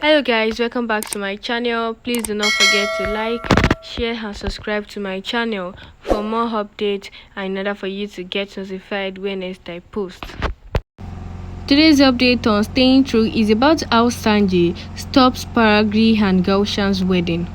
Hello guys, welcome back to my channel. Please do not forget to like, share and subscribe to my channel for more updates and in order for you to get notified when next I post. Today's update on staying true is about how Sanjay stops Paragi and Gulshan's wedding.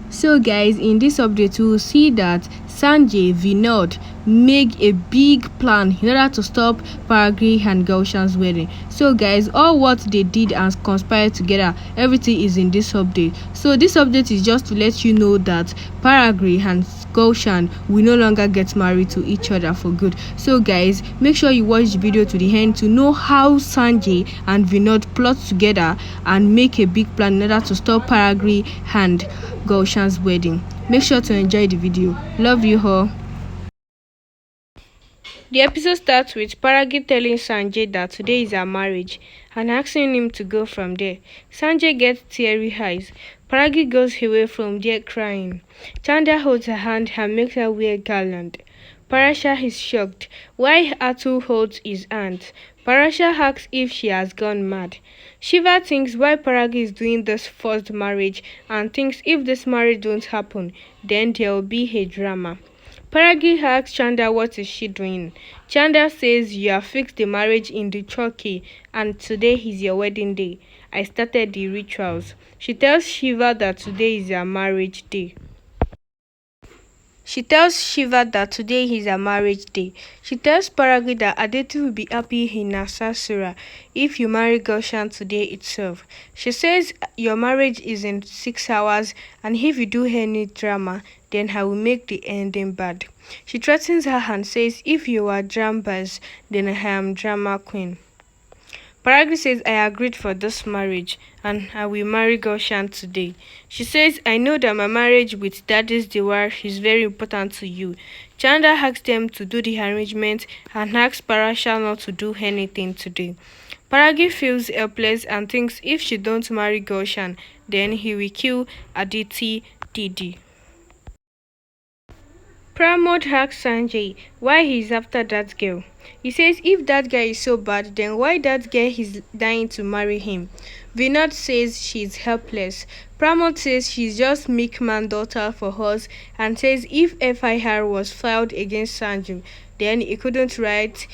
So guys, in this update we will see that Sanjay Vinod make a big plan in order to stop Paragi and Gulshan's wedding. So guys, all what they did and conspired together, everything is in this update. So this update is just to let you know that Paragi and Gulshan will no longer get married to each other for good. So guys, make sure you watch the video to the end to know how Sanjay and Vinod plot together and make a big plan in order to stop Paragi and Gulshan's wedding. Make sure to enjoy the video. Love you all. The episode starts with Paragi telling Sanjay that today is her marriage and asking him to go from there. Sanjay gets teary eyes. Paragi goes away from there crying. Chanda holds her hand and makes her wear garland. Parasha is shocked. Why Atu holds his hand? Parasha asks if she has gone mad. Shiva thinks why Paragi is doing this forced marriage and thinks if this marriage don't happen, then there will be a drama. Paragi asks Chanda what is she doing. Chanda says you have fixed the marriage in the Turkey and today is your wedding day. I started the rituals. She tells Shiva that today is her marriage day. She tells Paragi that Aditi will be happy in Nasasura if you marry Gulshan today itself. She says your marriage is in 6 hours and if you do any drama, then I will make the ending bad. She threatens her and says if you are dramas, then I am drama queen. Paragi says I agreed for this marriage and I will marry Gulshan today. She says I know that my marriage with Daddy's Dewar is very important to you. Chanda asks them to do the arrangement and asks Parasha not to do anything today. Paragi feels helpless and thinks if she don't marry Gulshan, then he will kill Aditi Didi. Pramod asks Sanjay why he is after that girl. He says if that guy is so bad, then why that girl is dying to marry him? Vinod says she is helpless. Pramod says she's just milkman daughter for us and says if FIR was filed against Sanjay, then he couldn't write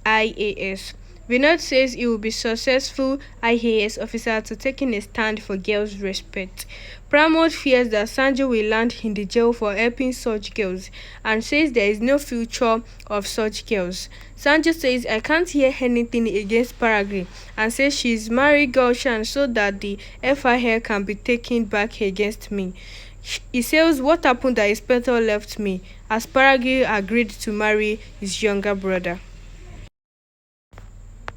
IAS. Vinod says he will be successful IAS officer to taking a stand for girls' respect. Pramod fears that Sanjay will land in the jail for helping such girls and says there is no future of such girls. Sanjay says I can't hear anything against Paragi and says she is married Gulshan so that the FIR can be taken back against me. He says what happened that Inspector left me as Paragi agreed to marry his younger brother.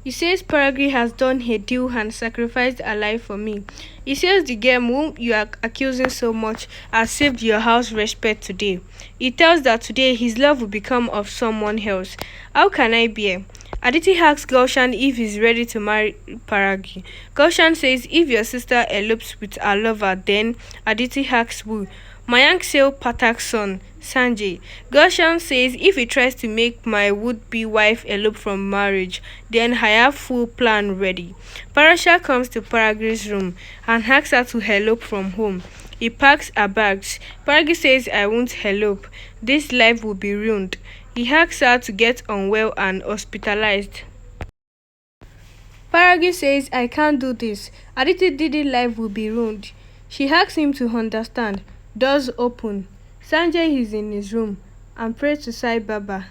He says Paragi has done a deal and sacrificed her life for me. He says the girl whom you are accusing so much has saved your house respect today. He tells that today his love will become of someone else. How can I bear? Aditi asks Gulshan if he's ready to marry Paragi. Gulshan says if your sister elopes with her lover, then Aditi asks who? Mayank Sale Patak's son, Sanjay. Gulshan says if he tries to make my would-be wife elope from marriage, then I have full plan ready. Parasha comes to Paragi's room and asks her to elope from home. He packs her bags. Paragi says I won't elope. This life will be ruined. He asks her to get unwell and hospitalized. Paragi says I can't do this. Aditi Didi's life will be ruined. She asks him to understand. Doors open. Sanjay is in his room and prays to Sai Baba.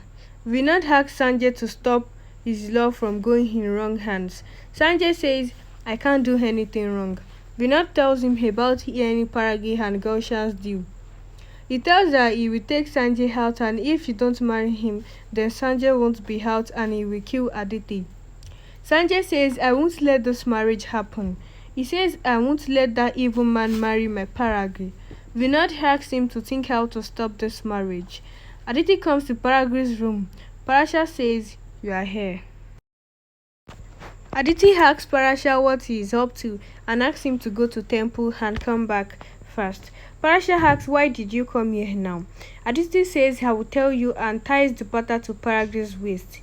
Vinod asks Sanjay to stop his love from going in wrong hands. Sanjay says, I can't do anything wrong. Vinod tells him about hearing Paragi and Gulshan's deal. He tells her he will take Sanjay out and if she don't marry him, then Sanjay won't be out and he will kill Aditi. Sanjay says, I won't let this marriage happen. He says, I won't let that evil man marry my Paragi. Vinod asks him to think how to stop this marriage. Aditi comes to Paragi's room. Parasha says, you are here. Aditi asks Parasha what he is up to and asks him to go to temple and come back fast. Parasha asks why did you come here now? Aditi says I will tell you and ties the butter to Paragi's waist.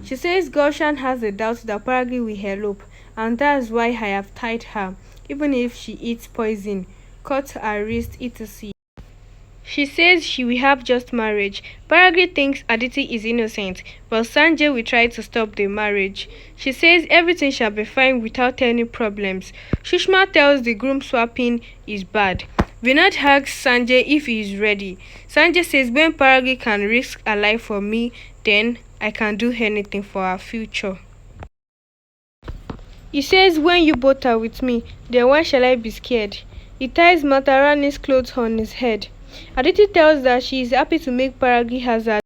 She says Gulshan has a doubt that Paragi will elope and that's why I have tied her, even if she eats poison, cut her wrist, etc. She says she will have just marriage. Paragi thinks Aditi is innocent, but Sanjay will try to stop the marriage. She says everything shall be fine without any problems. Sushma tells the groom swapping is bad. Vinod asks Sanjay if he is ready. Sanjay says when Paragi can risk her life for me, then I can do anything for our future. He says when you both are with me, then why shall I be scared? He ties Matarani's clothes on his head. Aditi tells that she is happy to make Paragi as her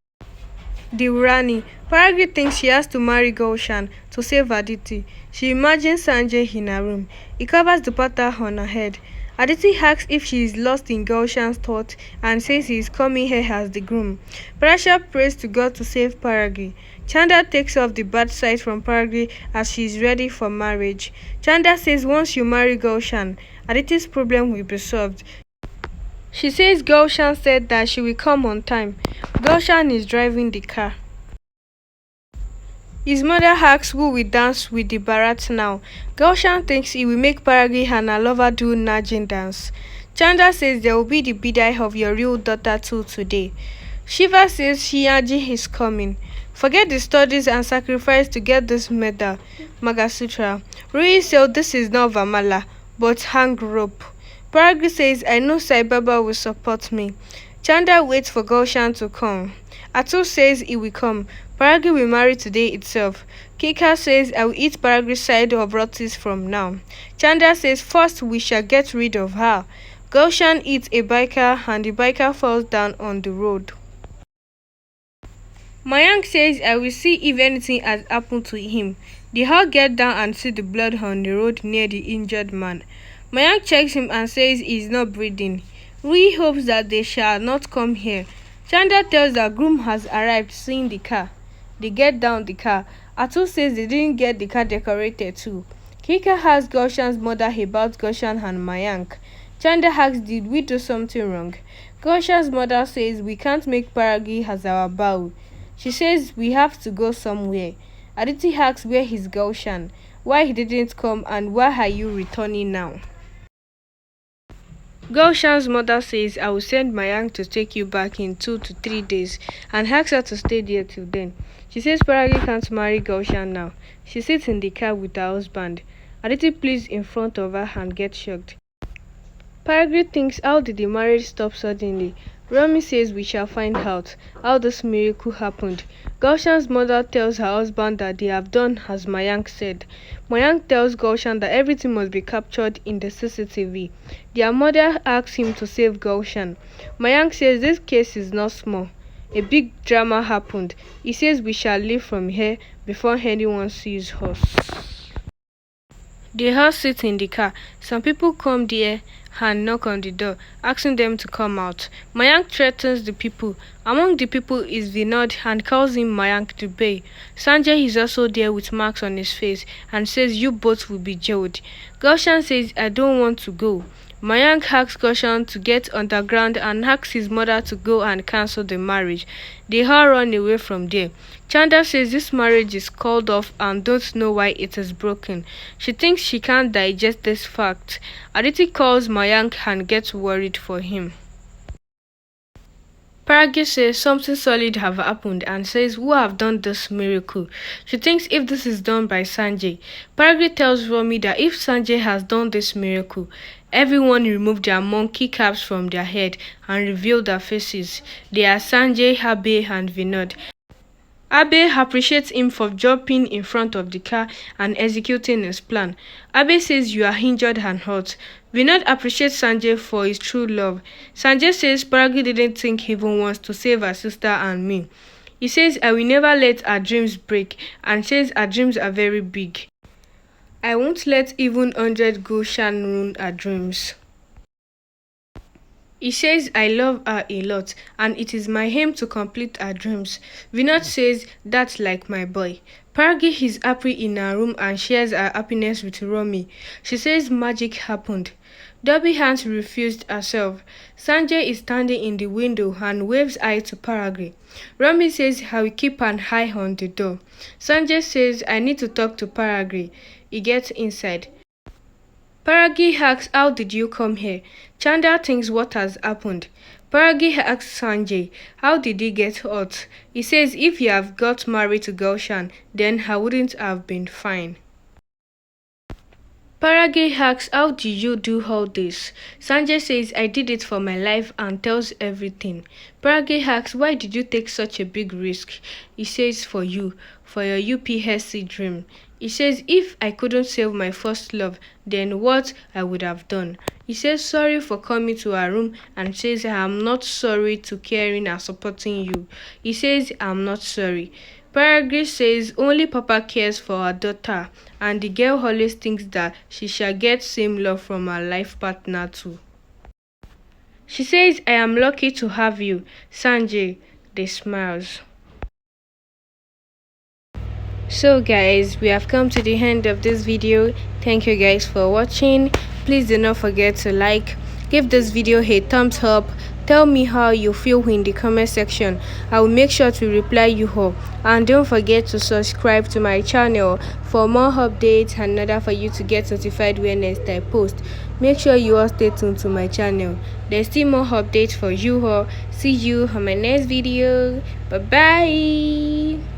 Divrani. Paragi thinks she has to marry Gulshan to save Aditi. She imagines Sanjay in her room. He covers the pattern on her head. Aditi asks if she is lost in Gulshan's thought and says he is coming here as the groom. Prasha prays to God to save Paragi. Chanda takes off the bad side from Paragi as she is ready for marriage. Chanda says once you marry Gulshan, Aditi's problem will be solved. She says Gulshan said that she will come on time. Gulshan is driving the car. His mother asks who will dance with the Bharat now. Gulshan thinks he will make Paragi and her lover do Najin dance. Chanda says there will be the bidai of your real daughter too today. Shiva says Shiaji is coming. Forget the studies and sacrifice to get this medal. Magasutra. Rui said this is not Vamala, but hang rope. Paragi says, I know Sai Baba will support me. Chanda waits for Gulshan to come. Atu says he will come. Paragi will marry today itself. Kika says, I will eat Paragi's side of rotis from now. Chanda says, first we shall get rid of her. Gulshan eats a biker and the biker falls down on the road. Mayank says, I will see if anything has happened to him. They all get down and see the blood on the road near the injured man. Mayank checks him and says he is not breathing. Rui hopes that they shall not come here. Chanda tells that groom has arrived, seeing the car. They get down the car. Atu says they didn't get the car decorated too. Kika asks Gulshan's mother about Gulshan and Mayank. Chanda asks, did we do something wrong? Gulshan's mother says we can't make Paragi as our bow. She says we have to go somewhere. Aditi asks where is Gulshan, why he didn't come, and why are you returning now? Gulshan's mother says, I will send Mayank to take you back in 2 to 3 days and asks her to stay there till then. She says Paragi can't marry Gulshan now. She sits in the car with her husband. Aditi pleads in front of her and gets shocked. Paragi thinks, how did the marriage stop suddenly? Rami says we shall find out how this miracle happened. Gulshan's mother tells her husband that they have done as Mayank said. Mayank tells Gulshan that everything must be captured in the CCTV. Their mother asks him to save Gulshan. Mayank says this case is not small. A big drama happened. He says we shall leave from here before anyone sees us. They all sit in the car. Some people come there and knock on the door, asking them to come out. Mayank threatens the people. Among the people is Vinod and calls him Mayank the Bay. Sanjay is also there with marks on his face and says you both will be jailed. Gulshan says I don't want to go. Mayank asks Gulshan to get underground and asks his mother to go and cancel the marriage. They all run away from there. Chanda says this marriage is called off and don't know why it is broken. She thinks she can't digest this fact. Aditi calls Mayank and gets worried for him. Paragi says something solid have happened and says who have done this miracle. She thinks if this is done by Sanjay. Paragi tells Romy that if Sanjay has done this miracle, everyone remove their monkey caps from their head and reveal their faces. They are Sanjay, Abe and Vinod. Abe appreciates him for jumping in front of the car and executing his plan. Abe says you are injured and hurt. Vinod appreciates Sanjay for his true love. Sanjay says Paragi didn't think he even wants to save her sister and me. He says I will never let our dreams break and says our dreams are very big. I won't let even 100 Gulshan ruin our dreams. He says I love her a lot and it is my aim to complete her dreams. Vinod says that's like my boy. Paragi is happy in her room and shares her happiness with Romy. She says magic happened. Dobby Hans refused herself. Sanjay is standing in the window and waves eye to Paragi. Romy says I will keep an eye on the door. Sanjay says I need to talk to Paragi. he gets inside. Paragi asks, how did you come here? Chanda thinks what has happened. Paragi asks Sanjay, how did he get hurt? He says if you have got married to Gulshan, then I wouldn't have been fine. Paragi asks, how did you do all this? Sanjay says, I did it for my life and tells everything. Paragi asks, why did you take such a big risk? He says, for you, for your UPSC dream. He says, if I couldn't save my first love, then what I would have done. He says sorry for coming to our room and says, I am not sorry to caring and supporting you. He says, I'm not sorry. Paragi says only Papa cares for her daughter, and the girl always thinks that she shall get same love from her life partner too. She says, I am lucky to have you, Sanjay. They smiles. So guys, we have come to the end of this video. Thank you guys for watching. Please do not forget to like, give this video a thumbs up, tell me how you feel in the comment section. I will make sure to reply you all, and don't forget to subscribe to my channel for more updates and in order for you to get notified when next I post. Make sure you all stay tuned to my channel. There's still more updates for you all. See you on my next video. Bye bye.